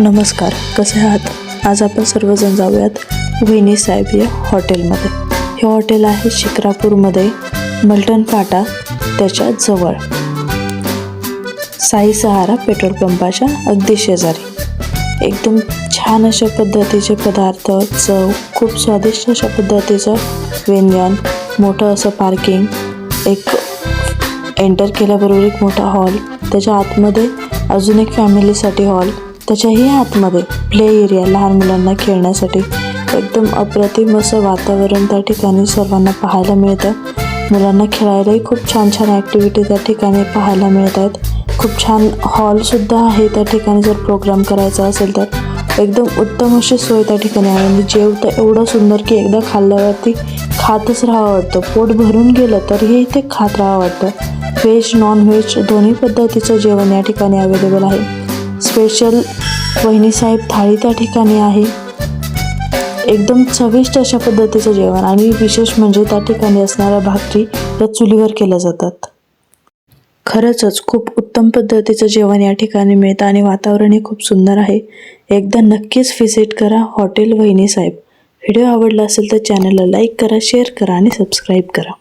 नमस्कार, कसे आहात? आज आपण सर्वजण जाऊयात वहिनी साहेब या हॉटेलमध्ये. हे हॉटेल आहे शिक्रापूरमध्ये, मलटण फाटा त्याच्या जवळ, साई सहारा पेट्रोल पंपाच्या अगदी शेजारी. एकदम छान अशा पद्धतीचे पदार्थ, चव, खूप स्वादिष्ट अशा पद्धतीचं व्यंजन, मोठं असं पार्किंग, एक एंटर केल्याबरोबर एक मोठा हॉल, त्याच्या आतमध्ये अजून एक फॅमिलीसाठी हॉल, त्याच्याही आतमध्ये प्ले एरिया लहान मुलांना खेळण्यासाठी. एकदम अप्रतिम असं वातावरण त्या ठिकाणी सर्वांना पाहायला मिळतं. मुलांना खेळायलाही खूप छान छान ॲक्टिव्हिटी त्या ठिकाणी पाहायला मिळत आहेत. खूप छान हॉलसुद्धा आहे त्या ठिकाणी, जर प्रोग्राम करायचा असेल तर एकदम उत्तम अशी सोय त्या ठिकाणी आहे. आणि जेवतं एवढं सुंदर की एकदा खाल्ल्यावरती खातच राहावं वाटतं. पोट भरून गेलं तरीही इथे खात राहावं वाटतं. व्हेज नॉन व्हेज दोन्ही पद्धतीचं जेवण या ठिकाणी अवेलेबल आहे. स्पेशल वहिनी साहेब थाळी त्या ठिकाणी आहे. एकदम चविष्ट अशा पद्धतीचं जेवण, आणि विशेष म्हणजे त्या ठिकाणी असणाऱ्या भाकरी या चुलीवर केल्या जातात. खरंच खूप उत्तम पद्धतीचं जेवण या ठिकाणी मिळतं आणि वातावरणही खूप सुंदर आहे. एकदा नक्कीच व्हिजिट करा हॉटेल वहिनी साहेब. व्हिडिओ आवडला असेल तर चॅनलला लाईक करा, शेअर करा आणि सबस्क्राईब करा.